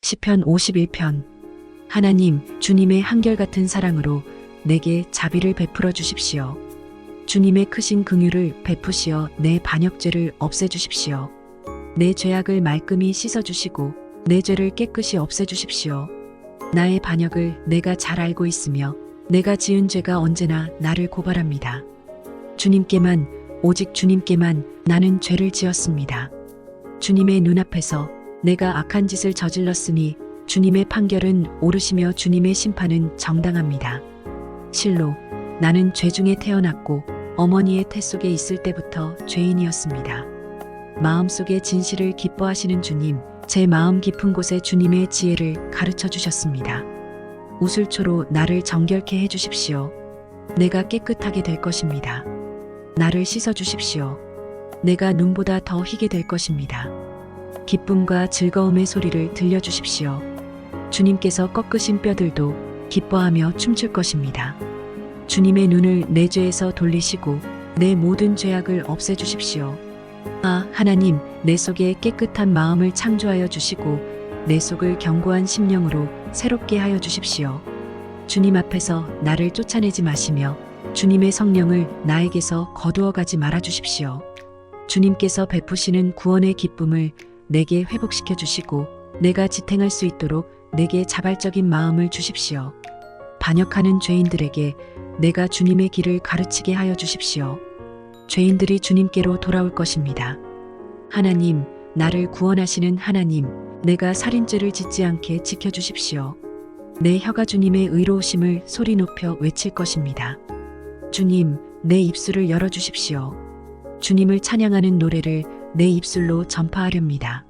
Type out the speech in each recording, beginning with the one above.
시편 51편. 하나님, 주님의 한결같은 사랑으로 내게 자비를 베풀어 주십시오. 주님의 크신 긍휼을 베푸시어 내 반역죄를 없애주십시오. 내 죄악을 말끔히 씻어주시고 내 죄를 깨끗이 없애주십시오. 나의 반역을 내가 잘 알고 있으며 내가 지은 죄가 언제나 나를 고발합니다. 주님께만, 오직 주님께만 나는 죄를 지었습니다. 주님의 눈앞에서 내가 악한 짓을 저질렀으니 주님의 판결은 옳으시며 주님의 심판은 정당합니다. 실로 나는 죄 중에 태어났고 어머니의 태 속에 있을 때부터 죄인이었습니다. 마음속에 진실을 기뻐하시는 주님, 제 마음 깊은 곳에 주님의 지혜를 가르쳐 주셨습니다. 우슬초로 나를 정결케 해 주십시오. 내가 깨끗하게 될 것입니다. 나를 씻어 주십시오. 내가 눈보다 더 희게 될 것입니다. 기쁨과 즐거움의 소리를 들려주십시오. 주님께서 꺾으신 뼈들도 기뻐하며 춤출 것입니다. 주님의 눈을 내 죄에서 돌리시고 내 모든 죄악을 없애주십시오. 아, 하나님, 내 속에 깨끗한 마음을 창조하여 주시고 내 속을 견고한 심령으로 새롭게 하여 주십시오. 주님 앞에서 나를 쫓아내지 마시며 주님의 성령을 나에게서 거두어 가지 말아 주십시오. 주님께서 베푸시는 구원의 기쁨을 내게 회복시켜 주시고 내가 지탱할 수 있도록 내게 자발적인 마음을 주십시오. 반역하는 죄인들에게 내가 주님의 길을 가르치게 하여 주십시오. 죄인들이 주님께로 돌아올 것입니다. 하나님, 나를 구원하시는 하나님, 내가 살인죄를 짓지 않게 지켜주십시오. 내 혀가 주님의 의로우심을 소리 높여 외칠 것입니다. 주님, 내 입술을 열어주십시오. 주님을 찬양하는 노래를 내 입술로 전파하렵니다.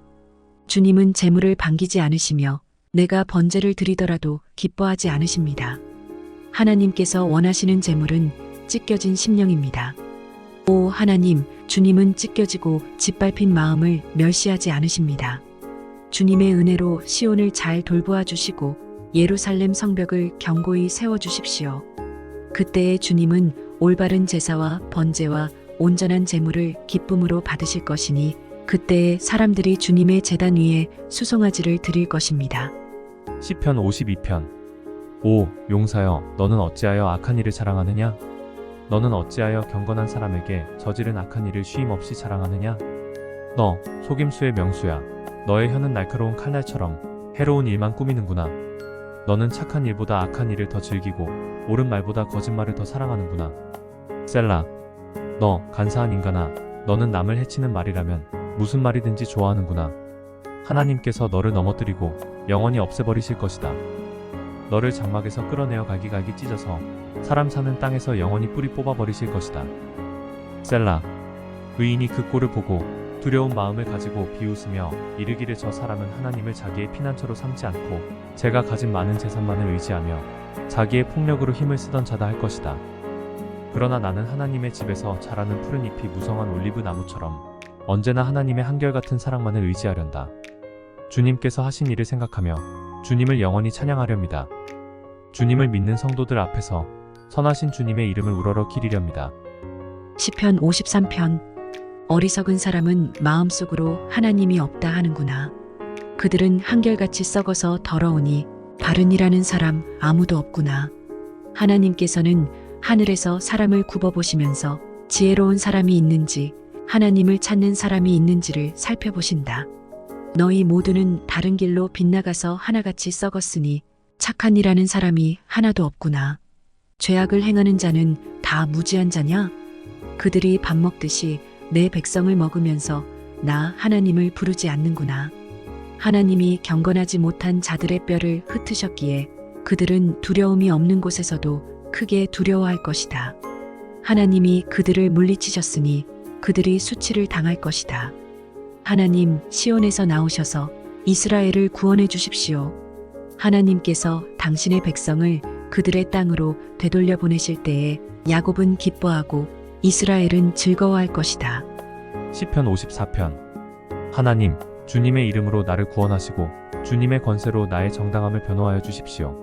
주님은 재물을 반기지 않으시며 내가 번제를 드리더라도 기뻐하지 않으십니다. 하나님께서 원하시는 재물은 찢겨진 심령입니다. 오 하나님, 주님은 찢겨지고 짓밟힌 마음을 멸시하지 않으십니다. 주님의 은혜로 시온을 잘 돌보아 주시고 예루살렘 성벽을 견고히 세워주십시오. 그때에 주님은 올바른 제사와 번제와 온전한 제물을 기쁨으로 받으실 것이니 그때에 사람들이 주님의 제단 위에 수송아지를 드릴 것입니다. 시편 52편. 오 용사여, 너는 어찌하여 악한 일을 자랑하느냐? 너는 어찌하여 경건한 사람에게 저지른 악한 일을 쉼없이 자랑하느냐? 너 속임수의 명수야. 너의 혀는 날카로운 칼날처럼 해로운 일만 꾸미는구나. 너는 착한 일보다 악한 일을 더 즐기고 옳은 말보다 거짓말을 더 사랑하는구나. 셀라. 너 간사한 인간아, 너는 남을 해치는 말이라면 무슨 말이든지 좋아하는구나. 하나님께서 너를 넘어뜨리고 영원히 없애버리실 것이다. 너를 장막에서 끌어내어 갈기갈기 찢어서 사람 사는 땅에서 영원히 뿌리 뽑아버리실 것이다. 셀라. 의인이 그 꼴을 보고 두려운 마음을 가지고 비웃으며 이르기를 저 사람은 하나님을 자기의 피난처로 삼지 않고 제가 가진 많은 재산만을 의지하며 자기의 폭력으로 힘을 쓰던 자다 할 것이다. 그러나 나는 하나님의 집에서 자라는 푸른 잎이 무성한 올리브 나무처럼 언제나 하나님의 한결같은 사랑만을 의지하련다. 주님께서 하신 일을 생각하며 주님을 영원히 찬양하렵니다. 주님을 믿는 성도들 앞에서 선하신 주님의 이름을 우러러 기리렵니다. 시편 53편. 어리석은 사람은 마음속으로 하나님이 없다 하는구나. 그들은 한결같이 썩어서 더러우니 바른 일하는 사람 아무도 없구나. 하나님께서는 하늘에서 사람을 굽어보시면서 지혜로운 사람이 있는지 하나님을 찾는 사람이 있는지를 살펴보신다. 너희 모두는 다른 길로 빗나가서 하나같이 썩었으니 착한 일하는 사람이 하나도 없구나. 죄악을 행하는 자는 다 무지한 자냐? 그들이 밥 먹듯이 내 백성을 먹으면서 나 하나님을 부르지 않는구나. 하나님이 경건하지 못한 자들의 뼈를 흩으셨기에 그들은 두려움이 없는 곳에서도 크게 두려워할 것이다. 하나님이 그들을 물리치셨으니 그들이 수치를 당할 것이다. 하나님, 시온에서 나오셔서 이스라엘을 구원해 주십시오. 하나님께서 당신의 백성을 그들의 땅으로 되돌려 보내실 때에 야곱은 기뻐하고 이스라엘은 즐거워할 것이다. 시편 54편. 하나님, 주님의 이름으로 나를 구원하시고 주님의 권세로 나의 정당함을 변호하여 주십시오.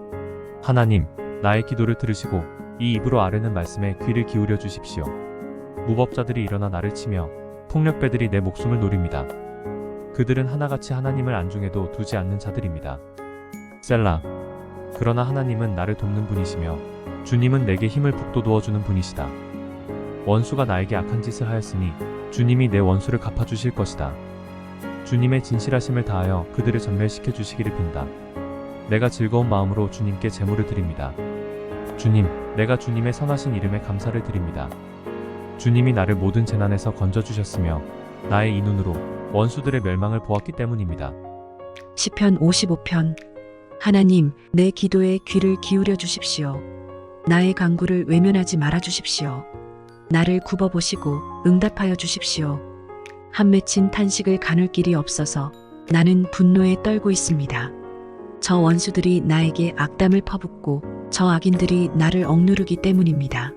하나님, 나의 기도를 들으시고 이 입으로 아뢰는 말씀에 귀를 기울여 주십시오. 무법자들이 일어나 나를 치며 폭력배들이 내 목숨을 노립니다. 그들은 하나같이 하나님을 안중에도 두지 않는 자들입니다. 셀라. 그러나 하나님은 나를 돕는 분이시며 주님은 내게 힘을 북돋워 주는 분이시다. 원수가 나에게 악한 짓을 하였으니 주님이 내 원수를 갚아주실 것이다. 주님의 진실하심을 다하여 그들을 전멸시켜 주시기를 빈다. 내가 즐거운 마음으로 주님께 제물을 드립니다. 주님, 내가 주님의 선하신 이름에 감사를 드립니다. 주님이 나를 모든 재난에서 건져주셨으며 나의 이 눈으로 원수들의 멸망을 보았기 때문입니다. 시편 55편. 하나님, 내 기도에 귀를 기울여 주십시오. 나의 간구를 외면하지 말아 주십시오. 나를 굽어보시고 응답하여 주십시오. 한 맺힌 탄식을 가눌 길이 없어서 나는 분노에 떨고 있습니다. 저 원수들이 나에게 악담을 퍼붓고 저 악인들이 나를 억누르기 때문입니다.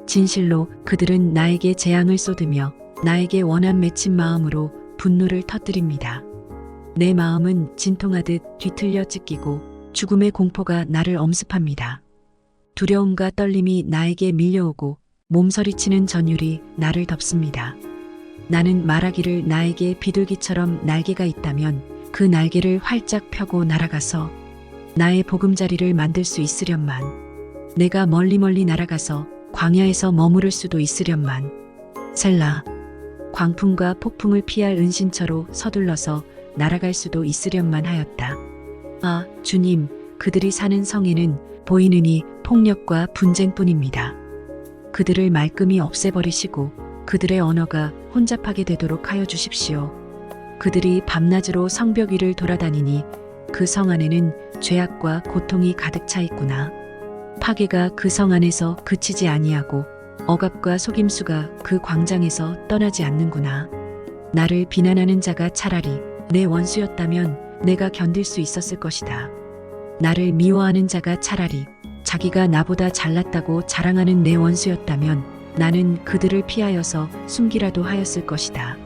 진실로 그들은 나에게 재앙을 쏟으며 나에게 원한 맺힌 마음으로 분노를 터뜨립니다. 내 마음은 진통하듯 뒤틀려 찢기고 죽음의 공포가 나를 엄습합니다. 두려움과 떨림이 나에게 밀려오고 몸서리치는 전율이 나를 덮습니다. 나는 말하기를 나에게 비둘기처럼 날개가 있다면 그 날개를 활짝 펴고 날아가서 나의 보금자리를 만들 수 있으련만, 내가 멀리 날아가서 광야에서 머무를 수도 있으련만. 셀라. 광풍과 폭풍을 피할 은신처로 서둘러서 날아갈 수도 있으련만 하였다. 아, 주님, 그들이 사는 성에는 보이느니 폭력과 분쟁뿐입니다. 그들을 말끔히 없애버리시고 그들의 언어가 혼잡하게 되도록 하여 주십시오. 그들이 밤낮으로 성벽 위를 돌아다니니 그 성 안에는 죄악과 고통이 가득 차 있구나. 파괴가 그 성 안에서 그치지 아니하고 억압과 속임수가 그 광장에서 떠나지 않는구나. 나를 비난하는 자가 차라리 내 원수였다면 내가 견딜 수 있었을 것이다. 나를 미워하는 자가 차라리 자기가 나보다 잘났다고 자랑하는 내 원수였다면 나는 그들을 피하여서 숨기라도 하였을 것이다.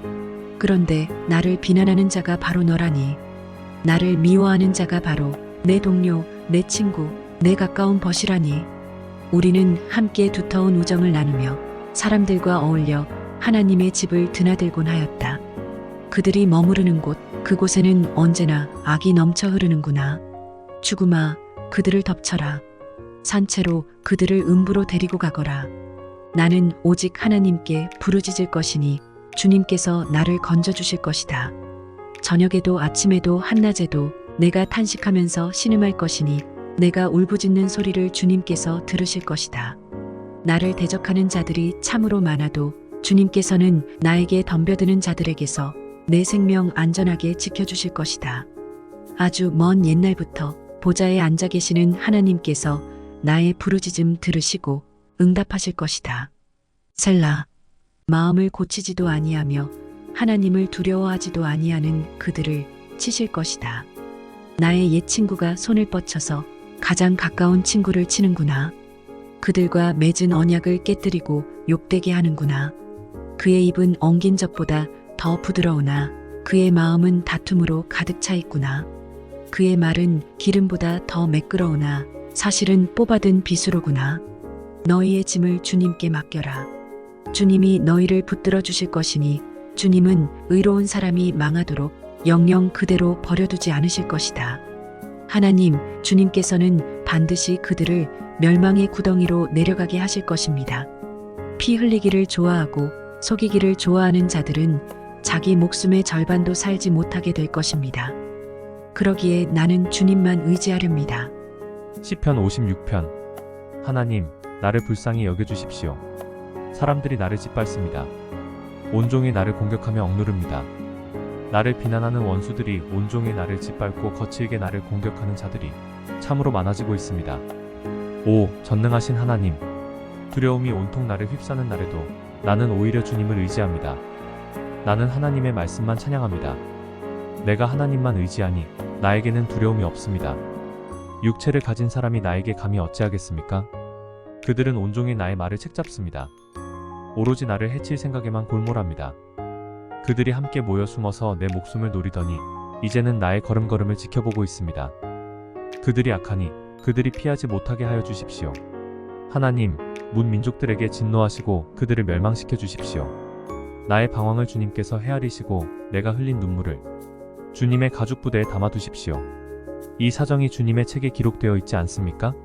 그런데 나를 비난하는 자가 바로 너라니. 나를 미워하는 자가 바로 내 동료, 내 친구, 내 가까운 벗이라니. 우리는 함께 두터운 우정을 나누며 사람들과 어울려 하나님의 집을 드나들곤 하였다. 그들이 머무르는 곳, 그곳에는 언제나 악이 넘쳐 흐르는구나. 죽음아, 그들을 덮쳐라. 산채로 그들을 음부로 데리고 가거라. 나는 오직 하나님께 부르짖을 것이니 주님께서 나를 건져주실 것이다. 저녁에도 아침에도 한낮에도 내가 탄식하면서 신음할 것이니 내가 울부짖는 소리를 주님께서 들으실 것이다. 나를 대적하는 자들이 참으로 많아도 주님께서는 나에게 덤벼드는 자들에게서 내 생명 안전하게 지켜주실 것이다. 아주 먼 옛날부터 보좌에 앉아 계시는 하나님께서 나의 부르짖음 들으시고 응답하실 것이다. 셀라. 마음을 고치지도 아니하며 하나님을 두려워하지도 아니하는 그들을 치실 것이다. 나의 옛 친구가 손을 뻗쳐서 가장 가까운 친구를 치는구나. 그들과 맺은 언약을 깨뜨리고 욕되게 하는구나. 그의 입은 엉긴 젖보다 더 부드러우나 그의 마음은 다툼으로 가득 차 있구나. 그의 말은 기름보다 더 매끄러우나 사실은 뽑아든 비수로구나. 너희의 짐을 주님께 맡겨라. 주님이 너희를 붙들어 주실 것이니 주님은 의로운 사람이 망하도록 영영 그대로 버려두지 않으실 것이다. 하나님, 주님께서는 반드시 그들을 멸망의 구덩이로 내려가게 하실 것입니다. 피 흘리기를 좋아하고 속이기를 좋아하는 자들은 자기 목숨의 절반도 살지 못하게 될 것입니다. 그러기에 나는 주님만 의지하렵니다. 시편 56편. 하나님, 나를 불쌍히 여겨주십시오. 사람들이 나를 짓밟습니다. 온종일 나를 공격하며 억누릅니다. 나를 비난하는 원수들이 온종일 나를 짓밟고 거칠게 나를 공격하는 자들이 참으로 많아지고 있습니다. 오, 전능하신 하나님, 두려움이 온통 나를 휩싸는 날에도 나는 오히려 주님을 의지합니다. 나는 하나님의 말씀만 찬양합니다. 내가 하나님만 의지하니 나에게는 두려움이 없습니다. 육체를 가진 사람이 나에게 감히 어찌하겠습니까? 그들은 온종일 나의 말을 책잡습니다. 오로지 나를 해칠 생각에만 골몰합니다. 그들이 함께 모여 숨어서 내 목숨을 노리더니 이제는 나의 걸음걸음을 지켜보고 있습니다. 그들이 악하니 그들이 피하지 못하게 하여 주십시오. 하나님, 문 민족들에게 진노하시고 그들을 멸망시켜 주십시오. 나의 방황을 주님께서 헤아리시고 내가 흘린 눈물을 주님의 가죽부대에 담아두십시오. 이 사정이 주님의 책에 기록되어 있지 않습니까?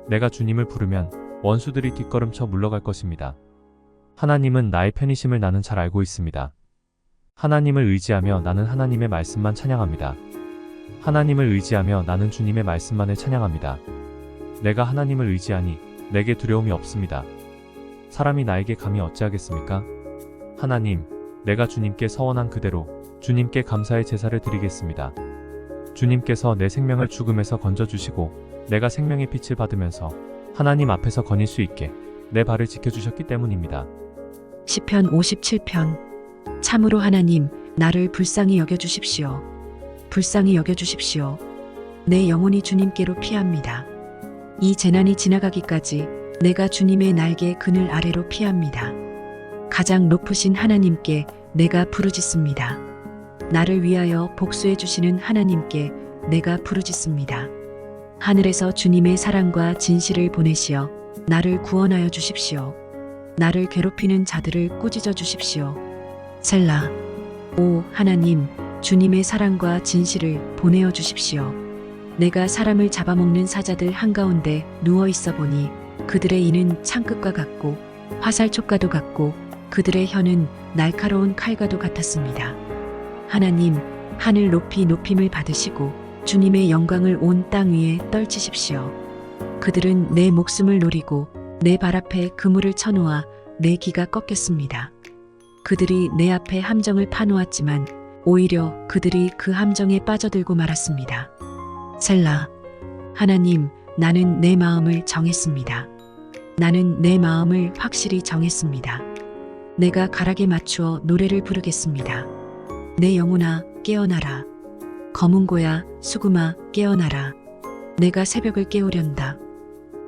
내가 주님을 부르면 원수들이 뒷걸음쳐 물러갈 것입니다. 하나님은 나의 편이심을 나는 잘 알고 있습니다. 하나님을 의지하며 나는 하나님의 말씀만 찬양합니다. 하나님을 의지하며 나는 주님의 말씀만을 찬양합니다. 내가 하나님을 의지하니 내게 두려움이 없습니다. 사람이 나에게 감히 어찌하겠습니까? 하나님, 내가 주님께 서원한 그대로 주님께 감사의 제사를 드리겠습니다. 주님께서 내 생명을 죽음에서 건져주시고 내가 생명의 빛을 받으면서 하나님 앞에서 거닐 수 있게 내 발을 지켜주셨기 때문입니다. 시편 57편. 참으로 하나님, 나를 불쌍히 여겨주십시오. 불쌍히 여겨주십시오. 내 영혼이 주님께로 피합니다. 이 재난이 지나가기까지 내가 주님의 날개 그늘 아래로 피합니다. 가장 높으신 하나님께 내가 부르짖습니다. 나를 위하여 복수해 주시는 하나님께 내가 부르짖습니다. 하늘에서 주님의 사랑과 진실을 보내시어 나를 구원하여 주십시오. 나를 괴롭히는 자들을 꾸짖어 주십시오. 셀라. 오 하나님, 주님의 사랑과 진실을 보내어 주십시오. 내가 사람을 잡아먹는 사자들 한가운데 누워 있어 보니 그들의 이는 창끝과 같고 화살촉과도 같고 그들의 혀는 날카로운 칼과도 같았습니다. 하나님, 하늘 높이 높임을 받으시고 주님의 영광을 온 땅 위에 떨치십시오. 그들은 내 목숨을 노리고 내 발 앞에 그물을 쳐놓아 내 기가 꺾였습니다. 그들이 내 앞에 함정을 파놓았지만 오히려 그들이 그 함정에 빠져들고 말았습니다. 셀라. 하나님, 나는 내 마음을 정했습니다. 나는 내 마음을 확실히 정했습니다. 내가 가락에 맞추어 노래를 부르겠습니다. 내 영혼아, 깨어나라. 검은고야, 수금아, 깨어나라. 내가 새벽을 깨우련다.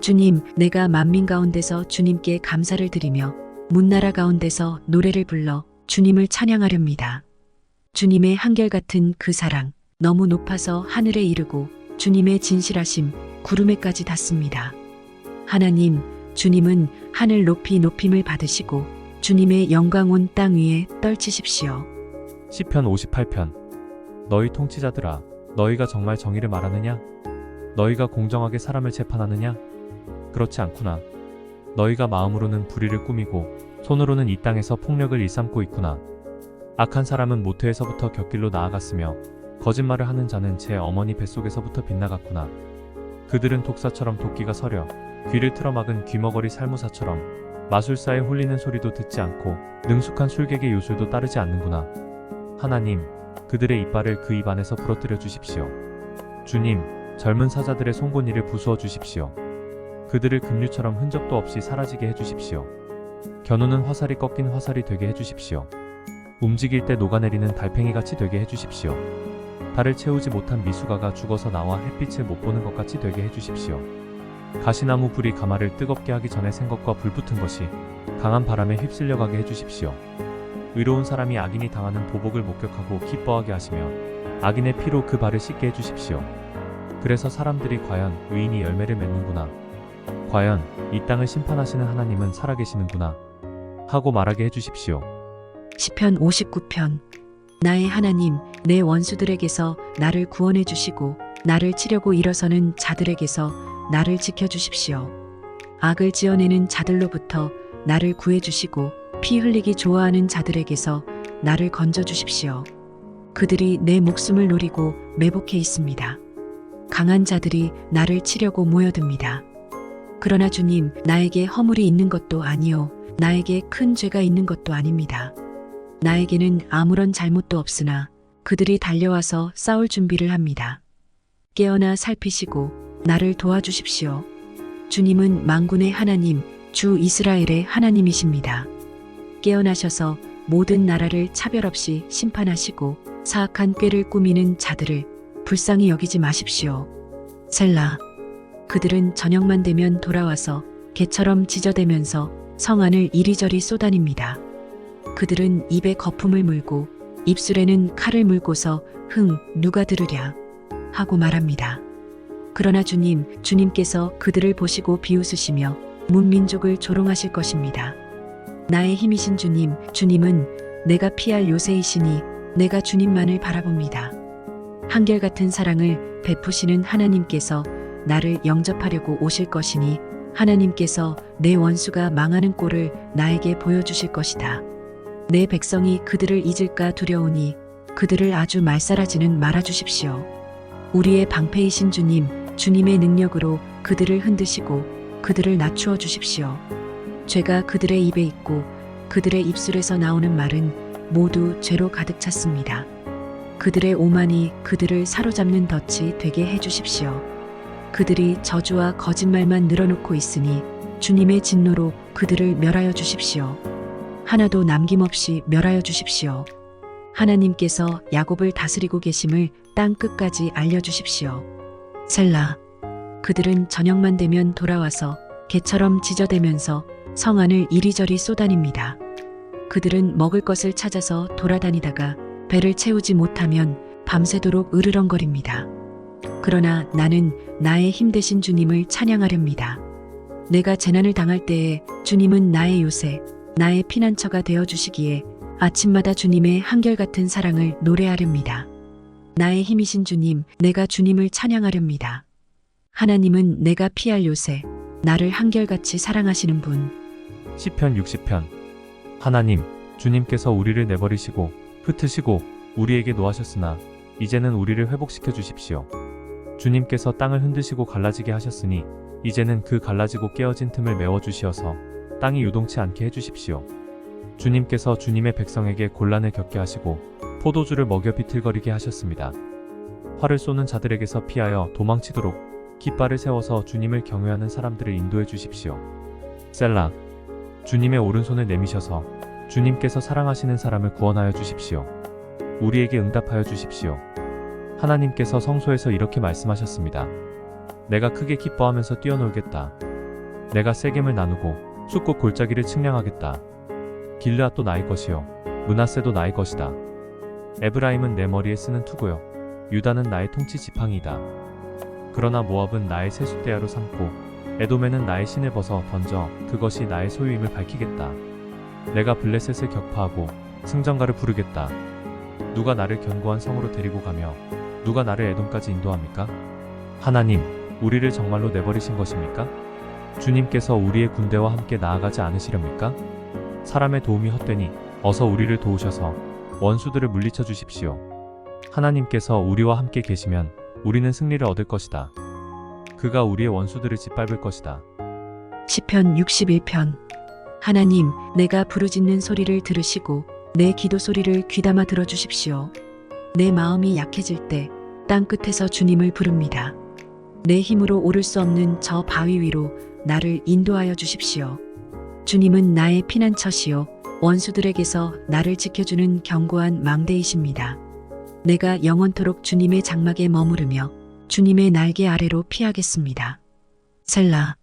주님, 내가 만민 가운데서 주님께 감사를 드리며 문나라 가운데서 노래를 불러 주님을 찬양하렵니다. 주님의 한결같은 그 사랑, 너무 높아서 하늘에 이르고 주님의 진실하심, 구름에까지 닿습니다. 하나님, 주님은 하늘 높이 높임을 받으시고 주님의 영광 온 땅 위에 떨치십시오. 시편 58편. 너희 통치자들아, 너희가 정말 정의를 말하느냐? 너희가 공정하게 사람을 재판하느냐? 그렇지 않구나. 너희가 마음으로는 불의를 꾸미고 손으로는 이 땅에서 폭력을 일삼고 있구나. 악한 사람은 모태에서부터 곁길로 나아갔으며 거짓말을 하는 자는 제 어머니 뱃속에서부터 빗나갔구나. 그들은 독사처럼 도끼가 서려 귀를 틀어막은 귀머거리 살무사처럼 마술사의 홀리는 소리도 듣지 않고 능숙한 술객의 요술도 따르지 않는구나. 하나님, 그들의 이빨을 그 입 안에서 부러뜨려 주십시오. 주님, 젊은 사자들의 송곳니를 부수어 주십시오. 그들을 급류처럼 흔적도 없이 사라지게 해주십시오. 겨누는 화살이 꺾인 화살이 되게 해주십시오. 움직일 때 녹아내리는 달팽이같이 되게 해주십시오. 달을 채우지 못한 미숙아가 죽어서 나와 햇빛을 못 보는 것 같이 되게 해주십시오. 가시나무 불이 가마를 뜨겁게 하기 전에 생 것과 불붙은 것이 강한 바람에 휩쓸려 가게 해주십시오. 의로운 사람이 악인이 당하는 보복을 목격하고 기뻐하게 하시며 악인의 피로 그 발을 씻게 해주십시오. 그래서 사람들이 과연 의인이 열매를 맺는구나. 과연 이 땅을 심판하시는 하나님은 살아계시는구나 하고 말하게 해주십시오. 시편 59편. 나의 하나님, 내 원수들에게서 나를 구원해 주시고 나를 치려고 일어서는 자들에게서 나를 지켜주십시오. 악을 지어내는 자들로부터 나를 구해주시고 피 흘리기 좋아하는 자들에게서 나를 건져주십시오. 그들이 내 목숨을 노리고 매복해 있습니다. 강한 자들이 나를 치려고 모여듭니다. 그러나 주님, 나에게 허물이 있는 것도 아니요 나에게 큰 죄가 있는 것도 아닙니다. 나에게는 아무런 잘못도 없으나 그들이 달려와서 싸울 준비를 합니다. 깨어나 살피시고 나를 도와주십시오. 주님은 만군의 하나님, 주 이스라엘의 하나님이십니다. 깨어나셔서 모든 나라를 차별 없이 심판하시고 사악한 꾀를 꾸미는 자들을 불쌍히 여기지 마십시오. 셀라. 그들은 저녁만 되면 돌아와서 개처럼 짖어대면서 성 안을 이리저리 쏘다닙니다. 그들은 입에 거품을 물고 입술에는 칼을 물고서 흥, 누가 들으랴 하고 말합니다. 그러나 주님, 주님께서 그들을 보시고 비웃으시며 문민족을 조롱하실 것입니다. 나의 힘이신 주님, 주님은 내가 피할 요새이시니 내가 주님만을 바라봅니다. 한결같은 사랑을 베푸시는 하나님께서 나를 영접하려고 오실 것이니 하나님께서 내 원수가 망하는 꼴을 나에게 보여주실 것이다. 내 백성이 그들을 잊을까 두려우니 그들을 아주 말살하지는 말아주십시오. 우리의 방패이신 주님, 주님의 능력으로 그들을 흔드시고 그들을 낮추어 주십시오. 죄가 그들의 입에 있고 그들의 입술에서 나오는 말은 모두 죄로 가득 찼습니다. 그들의 오만이 그들을 사로잡는 덫이 되게 해주십시오. 그들이 저주와 거짓말만 늘어놓고 있으니 주님의 진노로 그들을 멸하여 주십시오. 하나도 남김없이 멸하여 주십시오. 하나님께서 야곱을 다스리고 계심을 땅 끝까지 알려주십시오. 셀라. 그들은 저녁만 되면 돌아와서 개처럼 지저대면서 성 안을 이리저리 쏘다닙니다. 그들은 먹을 것을 찾아서 돌아다니다가 배를 채우지 못하면 밤새도록 으르렁거립니다. 그러나 나는 나의 힘되신 주님을 찬양하렵니다. 내가 재난을 당할 때에 주님은 나의 요새, 나의 피난처가 되어주시기에 아침마다 주님의 한결같은 사랑을 노래하렵니다. 나의 힘이신 주님, 내가 주님을 찬양하렵니다. 하나님은 내가 피할 요새, 나를 한결같이 사랑하시는 분. 시편 60편. 하나님, 주님께서 우리를 내버리시고 흩으시고 우리에게 노하셨으나 이제는 우리를 회복시켜 주십시오. 주님께서 땅을 흔드시고 갈라지게 하셨으니 이제는 그 갈라지고 깨어진 틈을 메워주시어서 땅이 유동치 않게 해주십시오. 주님께서 주님의 백성에게 곤란을 겪게 하시고 포도주를 먹여 비틀거리게 하셨습니다. 활을 쏘는 자들에게서 피하여 도망치도록 깃발을 세워서 주님을 경외하는 사람들을 인도해 주십시오. 셀라. 주님의 오른손을 내미셔서 주님께서 사랑하시는 사람을 구원하여 주십시오. 우리에게 응답하여 주십시오. 하나님께서 성소에서 이렇게 말씀하셨습니다. 내가 크게 기뻐하면서 뛰어놀겠다. 내가 세겜을 나누고 숫곳 골짜기를 측량하겠다. 길르앗도 나의 것이요 므낫세도 나의 것이다. 에브라임은 내 머리에 쓰는 투구요 유다는 나의 통치 지팡이이다. 그러나 모압은 나의 세숫대야로 삼고 에돔에는 나의 신을 벗어 던져 그것이 나의 소유임을 밝히겠다. 내가 블레셋을 격파하고 승전가를 부르겠다. 누가 나를 견고한 성으로 데리고 가며 누가 나를 에돔까지 인도합니까? 하나님, 우리를 정말로 내버리신 것입니까? 주님께서 우리의 군대와 함께 나아가지 않으시렵니까? 사람의 도움이 헛되니 어서 우리를 도우셔서 원수들을 물리쳐 주십시오. 하나님께서 우리와 함께 계시면 우리는 승리를 얻을 것이다. 그가 우리의 원수들을 짓밟을 것이다. 시편 61편. 하나님, 내가 부르짖는 소리를 들으시고 내 기도 소리를 귀담아 들어주십시오. 내 마음이 약해질 때 땅 끝에서 주님을 부릅니다. 내 힘으로 오를 수 없는 저 바위 위로 나를 인도하여 주십시오. 주님은 나의 피난처시요 원수들에게서 나를 지켜주는 견고한 망대이십니다. 내가 영원토록 주님의 장막에 머무르며 주님의 날개 아래로 피하겠습니다. 셀라.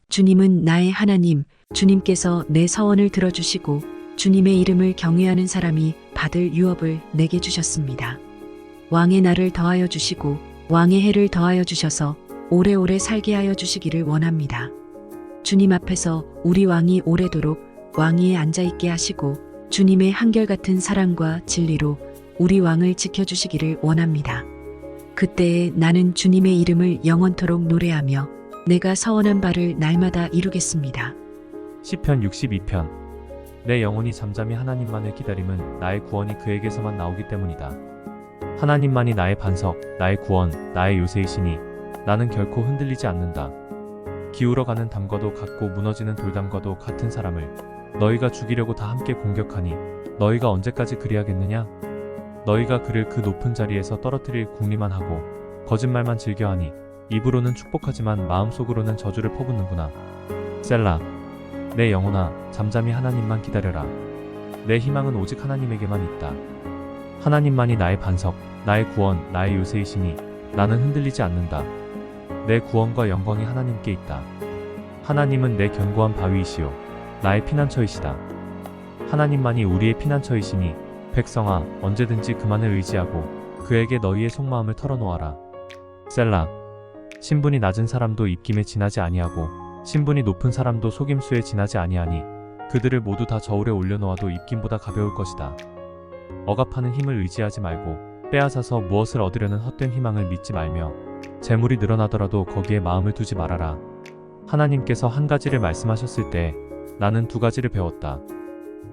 주님은 나의 하나님, 주님께서 내 서원을 들어주시고 주님의 이름을 경외하는 사람이 받을 유업을 내게 주셨습니다. 왕의 날을 더하여 주시고 왕의 해를 더하여 주셔서 오래오래 살게 하여 주시기를 원합니다. 주님 앞에서 우리 왕이 오래도록 왕위에 앉아있게 하시고 주님의 한결같은 사랑과 진리로 우리 왕을 지켜주시기를 원합니다. 그때에 나는 주님의 이름을 영원토록 노래하며 내가 서원한 바를 날마다 이루겠습니다. 시편 62편. 내 영혼이 잠잠히 하나님만을 기다림은 나의 구원이 그에게서만 나오기 때문이다. 하나님만이 나의 반석, 나의 구원, 나의 요새이시니 나는 결코 흔들리지 않는다. 기울어가는 담과도 같고 무너지는 돌담과도 같은 사람을 너희가 죽이려고 다 함께 공격하니 너희가 언제까지 그리하겠느냐? 너희가 그를 그 높은 자리에서 떨어뜨릴 궁리만 하고 거짓말만 즐겨하니 입으로는 축복하지만 마음속으로는 저주를 퍼붓는구나. 셀라. 내 영혼아, 잠잠히 하나님만 기다려라. 내 희망은 오직 하나님에게만 있다. 하나님만이 나의 반석, 나의 구원, 나의 요새이시니 나는 흔들리지 않는다. 내 구원과 영광이 하나님께 있다. 하나님은 내 견고한 바위이시요 나의 피난처이시다. 하나님만이 우리의 피난처이시니 백성아, 언제든지 그만을 의지하고 그에게 너희의 속마음을 털어놓아라. 셀라. 신분이 낮은 사람도 입김에 지나지 아니하고 신분이 높은 사람도 속임수에 지나지 아니하니 그들을 모두 다 저울에 올려놓아도 입김보다 가벼울 것이다. 억압하는 힘을 의지하지 말고 빼앗아서 무엇을 얻으려는 헛된 희망을 믿지 말며 재물이 늘어나더라도 거기에 마음을 두지 말아라. 하나님께서 한 가지를 말씀하셨을 때 나는 두 가지를 배웠다.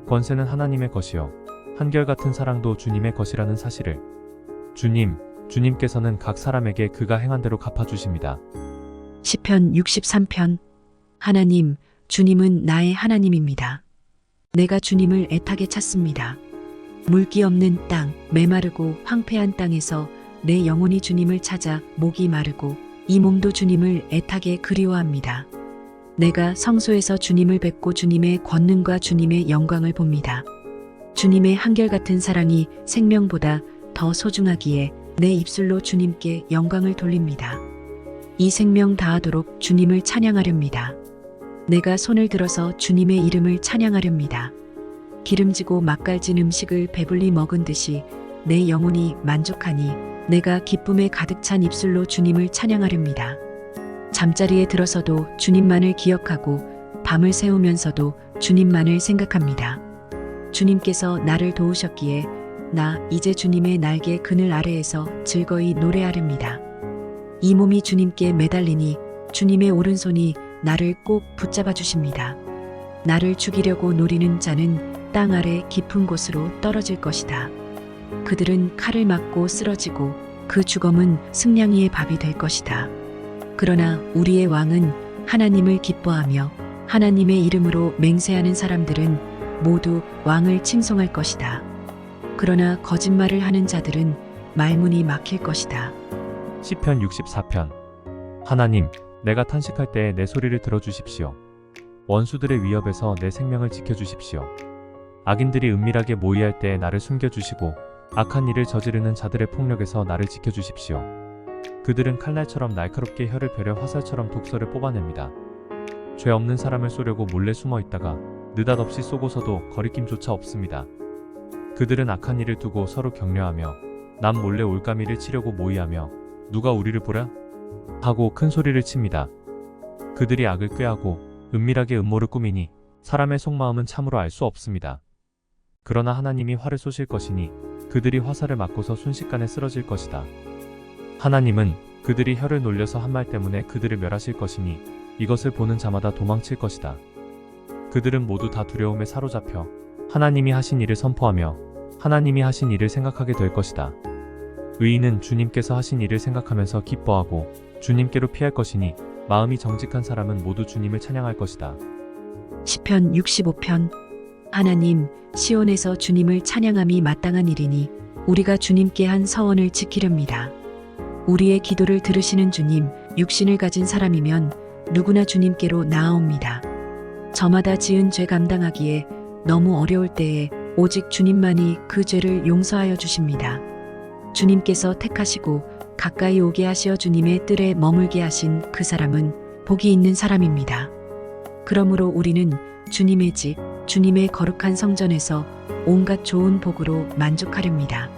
권세는 하나님의 것이요 한결같은 사랑도 주님의 것이라는 사실을. 주님께서는 각 사람에게 그가 행한 대로 갚아주십니다. 시편 63편. 하나님, 주님은 나의 하나님입니다. 내가 주님을 애타게 찾습니다. 물기 없는 땅, 메마르고 황폐한 땅에서 내 영혼이 주님을 찾아 목이 마르고 이 몸도 주님을 애타게 그리워합니다. 내가 성소에서 주님을 뵙고 주님의 권능과 주님의 영광을 봅니다. 주님의 한결같은 사랑이 생명보다 더 소중하기에 내 입술로 주님께 영광을 돌립니다. 이 생명 다하도록 주님을 찬양하렵니다. 내가 손을 들어서 주님의 이름을 찬양하렵니다. 기름지고 맛깔진 음식을 배불리 먹은 듯이 내 영혼이 만족하니 내가 기쁨에 가득 찬 입술로 주님을 찬양하렵니다. 잠자리에 들어서도 주님만을 기억하고 밤을 새우면서도 주님만을 생각합니다. 주님께서 나를 도우셨기에 나 이제 주님의 날개 그늘 아래에서 즐거이 노래하렵니다. 이 몸이 주님께 매달리니 주님의 오른손이 나를 꼭 붙잡아 주십니다. 나를 죽이려고 노리는 자는 땅 아래 깊은 곳으로 떨어질 것이다. 그들은 칼을 맞고 쓰러지고 그 죽음은 승냥이의 밥이 될 것이다. 그러나 우리의 왕은 하나님을 기뻐하며 하나님의 이름으로 맹세하는 사람들은 모두 왕을 칭송할 것이다. 그러나 거짓말을 하는 자들은 말문이 막힐 것이다. 시편 64편. 하나님, 내가 탄식할 때에 내 소리를 들어주십시오. 원수들의 위협에서 내 생명을 지켜주십시오. 악인들이 은밀하게 모의할 때에 나를 숨겨주시고 악한 일을 저지르는 자들의 폭력에서 나를 지켜주십시오. 그들은 칼날처럼 날카롭게 혀를 펴려 화살처럼 독서를 뽑아냅니다. 죄 없는 사람을 쏘려고 몰래 숨어 있다가 느닷없이 쏘고서도 거리낌조차 없습니다. 그들은 악한 일을 두고 서로 격려하며 남 몰래 올가미를 치려고 모의하며 누가 우리를 보랴? 하고 큰 소리를 칩니다. 그들이 악을 꾀하고 은밀하게 음모를 꾸미니 사람의 속마음은 참으로 알 수 없습니다. 그러나 하나님이 활을 쏘실 것이니 그들이 화살을 맞고서 순식간에 쓰러질 것이다. 하나님은 그들이 혀를 놀려서 한 말 때문에 그들을 멸하실 것이니 이것을 보는 자마다 도망칠 것이다. 그들은 모두 다 두려움에 사로잡혀 하나님이 하신 일을 선포하며 하나님이 하신 일을 생각하게 될 것이다. 의인은 주님께서 하신 일을 생각하면서 기뻐하고 주님께로 피할 것이니 마음이 정직한 사람은 모두 주님을 찬양할 것이다. 시편 65편. 하나님, 시온에서 주님을 찬양함이 마땅한 일이니 우리가 주님께 한 서원을 지키렵니다. 우리의 기도를 들으시는 주님, 육신을 가진 사람이면 누구나 주님께로 나아옵니다. 저마다 지은 죄 감당하기에 너무 어려울 때에 오직 주님만이 그 죄를 용서하여 주십니다. 주님께서 택하시고 가까이 오게 하시어 주님의 뜰에 머물게 하신 그 사람은 복이 있는 사람입니다. 그러므로 우리는 주님의 집, 주님의 거룩한 성전에서 온갖 좋은 복으로 만족하렵니다.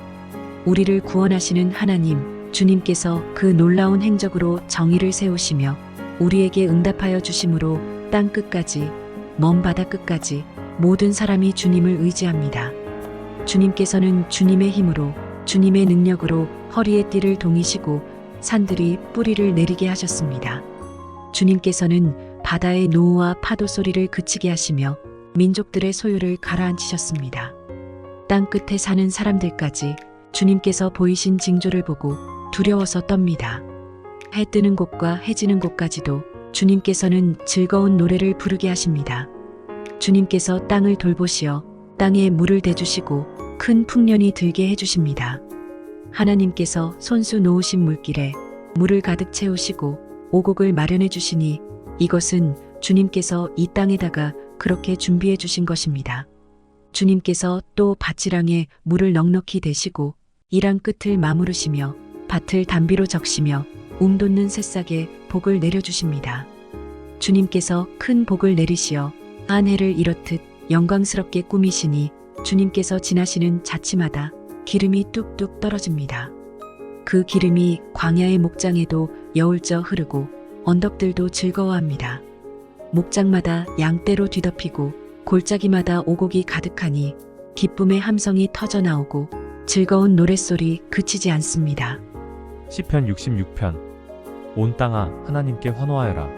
우리를 구원하시는 하나님, 주님께서 그 놀라운 행적으로 정의를 세우시며 우리에게 응답하여 주심으로 땅 끝까지, 먼 바다 끝까지 모든 사람이 주님을 의지합니다. 주님께서는 주님의 힘으로, 주님의 능력으로 허리에 띠를 동이시고 산들이 뿌리를 내리게 하셨습니다. 주님께서는 바다의 노호와 파도 소리를 그치게 하시며 민족들의 소유를 가라앉히셨습니다. 땅 끝에 사는 사람들까지 주님께서 보이신 징조를 보고 두려워서 떱니다. 해 뜨는 곳과 해 지는 곳까지도 주님께서는 즐거운 노래를 부르게 하십니다. 주님께서 땅을 돌보시어 땅에 물을 대주시고 큰 풍년이 들게 해주십니다. 하나님께서 손수 놓으신 물길에 물을 가득 채우시고 오곡을 마련해 주시니 이것은 주님께서 이 땅에다가 그렇게 준비해 주신 것입니다. 주님께서 또 밭이랑에 물을 넉넉히 대시고 이랑 끝을 마무르시며 밭을 단비로 적시며 돋는 새싹에 복을 내려주십니다. 주님께서 큰 복을 내리시어 한 해를 이렇듯 영광스럽게 꾸미시니 주님께서 지나시는 자치마다 기름이 뚝뚝 떨어집니다. 그 기름이 광야의 목장에도 여울져 흐르고 언덕들도 즐거워합니다. 목장마다 양떼로 뒤덮이고 골짜기마다 오곡이 가득하니 기쁨의 함성이 터져 나오고 즐거운 노랫소리 그치지 않습니다. 시편 66편. 온 땅아 하나님께 환호하여라.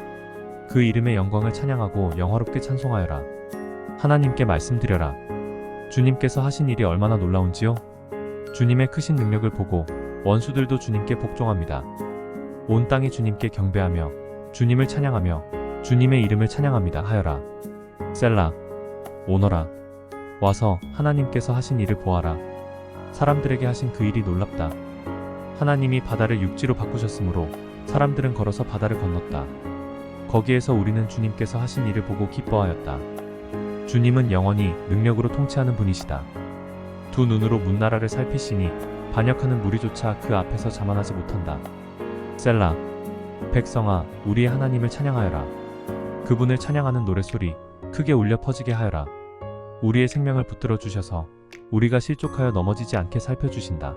그 이름의 영광을 찬양하고 영화롭게 찬송하여라. 하나님께 말씀드려라. 주님께서 하신 일이 얼마나 놀라운지요. 주님의 크신 능력을 보고 원수들도 주님께 복종합니다. 온 땅이 주님께 경배하며 주님을 찬양하며 주님의 이름을 찬양합니다 하여라. 셀라. 오너라. 와서 하나님께서 하신 일을 보아라. 사람들에게 하신 그 일이 놀랍다. 하나님이 바다를 육지로 바꾸셨으므로 사람들은 걸어서 바다를 건넜다. 거기에서 우리는 주님께서 하신 일을 보고 기뻐하였다. 주님은 영원히 능력으로 통치하는 분이시다. 두 눈으로 문나라를 살피시니 반역하는 무리조차 그 앞에서 자만하지 못한다. 셀라. 백성아 우리의 하나님을 찬양하여라. 그분을 찬양하는 노랫소리 크게 울려 퍼지게 하여라. 우리의 생명을 붙들어 주셔서 우리가 실족하여 넘어지지 않게 살펴주신다.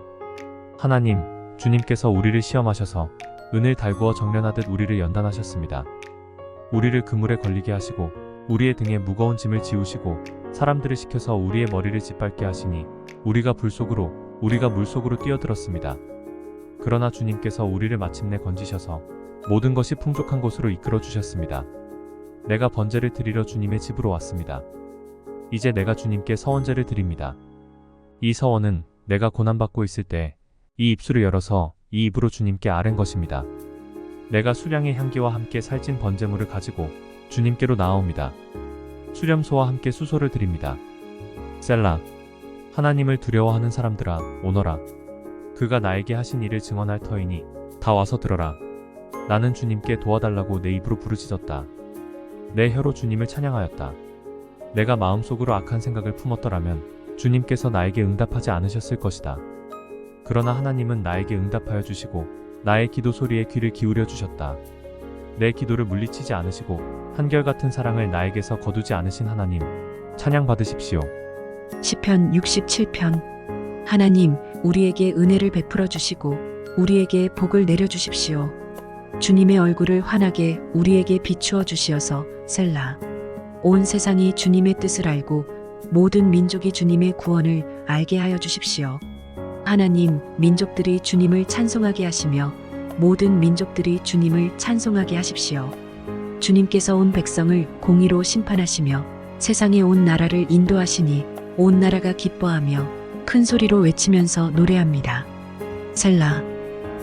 하나님, 주님께서 우리를 시험하셔서 은을 달구어 정련하듯 우리를 연단하셨습니다. 우리를 그물에 걸리게 하시고 우리의 등에 무거운 짐을 지우시고 사람들을 시켜서 우리의 머리를 짓밟게 하시니 우리가 물속으로 뛰어들었습니다. 그러나 주님께서 우리를 마침내 건지셔서 모든 것이 풍족한 곳으로 이끌어 주셨습니다. 내가 번제를 드리러 주님의 집으로 왔습니다. 이제 내가 주님께 서원제를 드립니다. 이 서원은 내가 고난받고 있을 때 이 입술을 열어서 이 입으로 주님께 아랜 것입니다. 내가 수량의 향기와 함께 살찐 번제물을 가지고 주님께로 나아옵니다. 수렴소와 함께 수소를 드립니다. 셀라. 하나님을 두려워하는 사람들아 오너라. 그가 나에게 하신 일을 증언할 터이니 다 와서 들어라. 나는 주님께 도와달라고 내 입으로 부르짖었다. 내 혀로 주님을 찬양하였다. 내가 마음속으로 악한 생각을 품었더라면 주님께서 나에게 응답하지 않으셨을 것이다. 그러나 하나님은 나에게 응답하여 주시고 나의 기도 소리에 귀를 기울여 주셨다. 내 기도를 물리치지 않으시고 한결같은 사랑을 나에게서 거두지 않으신 하나님, 찬양 받으십시오. 시편 67편. 하나님, 우리에게 은혜를 베풀어 주시고 우리에게 복을 내려 주십시오. 주님의 얼굴을 환하게 우리에게 비추어 주시어서 셀라. 온 세상이 주님의 뜻을 알고 모든 민족이 주님의 구원을 알게 하여 주십시오. 하나님, 민족들이 주님을 찬송하게 하시며 모든 민족들이 주님을 찬송하게 하십시오. 주님께서 온 백성을 공의로 심판하시며 세상의 온 나라를 인도하시니 온 나라가 기뻐하며 큰 소리로 외치면서 노래합니다. 셀라.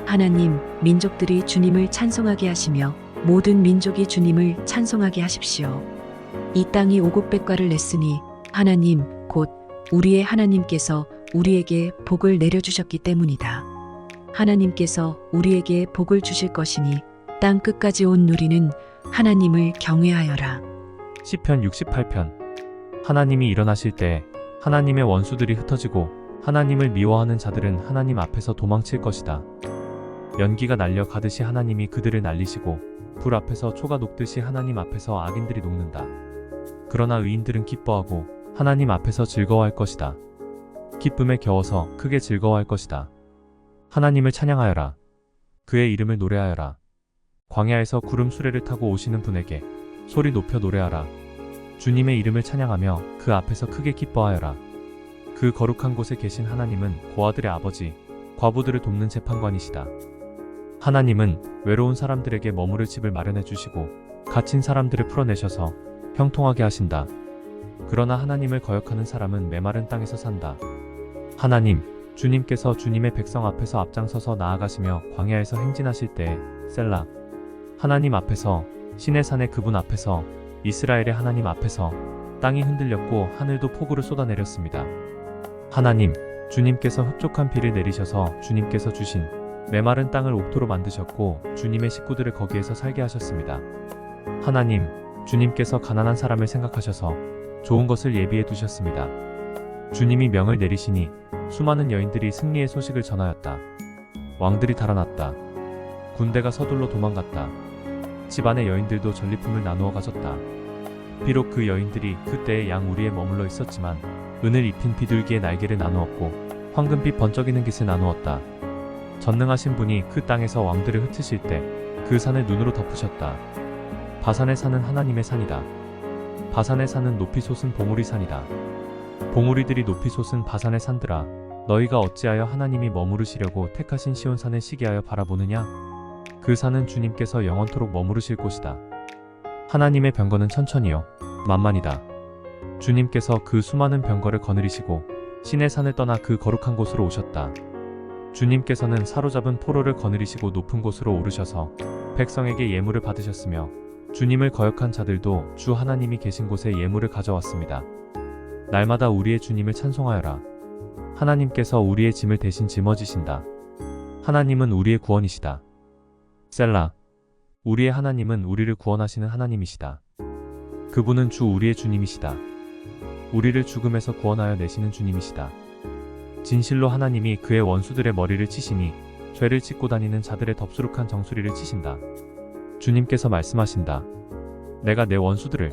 하나님, 민족들이 주님을 찬송하게 하시며 모든 민족이 주님을 찬송하게 하십시오. 이 땅이 오곡백과를 냈으니 하나님, 곧 우리의 하나님께서 우리에게 복을 내려주셨기 때문이다. 하나님께서 우리에게 복을 주실 것이니 땅 끝까지 온 누리는 하나님을 경외하여라. 시편 68편. 하나님이 일어나실 때 하나님의 원수들이 흩어지고 하나님을 미워하는 자들은 하나님 앞에서 도망칠 것이다. 연기가 날려 가듯이 하나님이 그들을 날리시고 불 앞에서 초가 녹듯이 하나님 앞에서 악인들이 녹는다. 그러나 의인들은 기뻐하고 하나님 앞에서 즐거워할 것이다. 기쁨에 겨워서 크게 즐거워할 것이다. 하나님을 찬양하여라. 그의 이름을 노래하여라. 광야에서 구름 수레를 타고 오시는 분에게 소리 높여 노래하라. 주님의 이름을 찬양하며 그 앞에서 크게 기뻐하여라. 그 거룩한 곳에 계신 하나님은 고아들의 아버지, 과부들을 돕는 재판관이시다. 하나님은 외로운 사람들에게 머무를 집을 마련해 주시고 갇힌 사람들을 풀어내셔서 형통하게 하신다. 그러나 하나님을 거역하는 사람은 메마른 땅에서 산다. 하나님, 주님께서 주님의 백성 앞에서 앞장서서 나아가시며 광야에서 행진하실 때 셀라. 하나님 앞에서, 신의 산의 그분 앞에서, 이스라엘의 하나님 앞에서 땅이 흔들렸고 하늘도 폭우를 쏟아내렸습니다. 하나님, 주님께서 흡족한 비를 내리셔서 주님께서 주신 메마른 땅을 옥토로 만드셨고 주님의 식구들을 거기에서 살게 하셨습니다. 하나님, 주님께서 가난한 사람을 생각하셔서 좋은 것을 예비해 두셨습니다. 주님이 명을 내리시니 수많은 여인들이 승리의 소식을 전하였다. 왕들이 달아났다. 군대가 서둘러 도망갔다. 집안의 여인들도 전리품을 나누어 가졌다. 비록 그 여인들이 그때의 양 우리에 머물러 있었지만 은을 입힌 비둘기의 날개를 나누었고 황금빛 번쩍이는 깃을 나누었다. 전능하신 분이 그 땅에서 왕들을 흩으실 때 그 산을 눈으로 덮으셨다. 바산의 산은 하나님의 산이다. 바산의 산은 높이 솟은 봉우리 산이다. 봉우리들이 높이 솟은 바산의 산들아, 너희가 어찌하여 하나님이 머무르시려고 택하신 시온 산을 시기하여 바라보느냐? 그 산은 주님께서 영원토록 머무르실 곳이다. 하나님의 병거는 천천히요 만만이다. 주님께서 그 수많은 병거를 거느리시고 신의 산을 떠나 그 거룩한 곳으로 오셨다. 주님께서는 사로잡은 포로를 거느리시고 높은 곳으로 오르셔서 백성에게 예물을 받으셨으며 주님을 거역한 자들도 주 하나님이 계신 곳에 예물을 가져왔습니다. 날마다 우리의 주님을 찬송하여라. 하나님께서 우리의 짐을 대신 짊어지신다. 하나님은 우리의 구원이시다. 셀라. 우리의 하나님은 우리를 구원하시는 하나님이시다. 그분은 주 우리의 주님이시다. 우리를 죽음에서 구원하여 내시는 주님이시다. 진실로 하나님이 그의 원수들의 머리를 치시니 죄를 짓고 다니는 자들의 덥수룩한 정수리를 치신다. 주님께서 말씀하신다. 내가 내 원수들을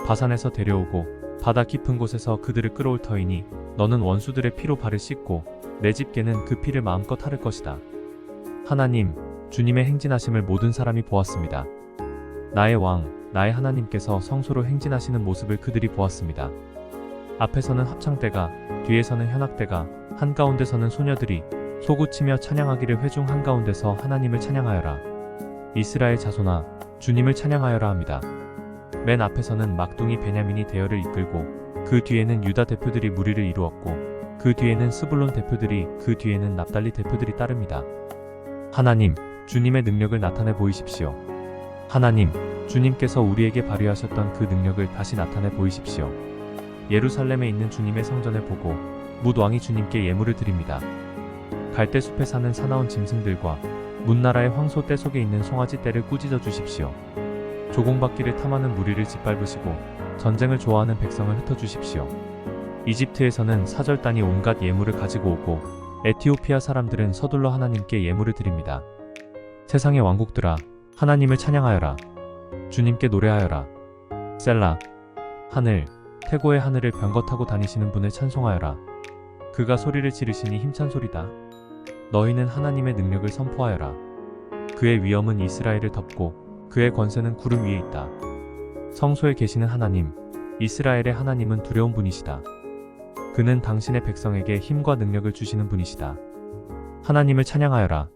바산에서 데려오고 바다 깊은 곳에서 그들을 끌어올 터이니 너는 원수들의 피로 발을 씻고 내 집게는 그 피를 마음껏 하를 것이다. 하나님, 주님의 행진하심을 모든 사람이 보았습니다. 나의 왕, 나의 하나님께서 성소로 행진하시는 모습을 그들이 보았습니다. 앞에서는 합창대가, 뒤에서는 현악대가, 한가운데서는 소녀들이 소구치며 찬양하기를 회중 한가운데서 하나님을 찬양하여라. 이스라엘 자손아, 주님을 찬양하여라 합니다. 맨 앞에서는 막둥이 베냐민이 대열을 이끌고 그 뒤에는 유다 대표들이 무리를 이루었고 그 뒤에는 스불론 대표들이 그 뒤에는 납달리 대표들이 따릅니다. 하나님, 주님의 능력을 나타내 보이십시오. 하나님, 주님께서 우리에게 발휘하셨던 그 능력을 다시 나타내 보이십시오. 예루살렘에 있는 주님의 성전을 보고 뭇 왕이 주님께 예물을 드립니다. 갈대숲에 사는 사나운 짐승들과 문나라의 황소 떼 속에 있는 송아지 떼를 꾸짖어 주십시오. 조공바퀴를 탐하는 무리를 짓밟으시고 전쟁을 좋아하는 백성을 흩어주십시오. 이집트에서는 사절단이 온갖 예물을 가지고 오고 에티오피아 사람들은 서둘러 하나님께 예물을 드립니다. 세상의 왕국들아, 하나님을 찬양하여라. 주님께 노래하여라. 셀라. 하늘, 태고의 하늘을 병거 타고 다니시는 분을 찬송하여라. 그가 소리를 지르시니 힘찬 소리다. 너희는 하나님의 능력을 선포하여라. 그의 위엄은 이스라엘을 덮고 그의 권세는 구름 위에 있다. 성소에 계시는 하나님, 이스라엘의 하나님은 두려운 분이시다. 그는 당신의 백성에게 힘과 능력을 주시는 분이시다. 하나님을 찬양하여라.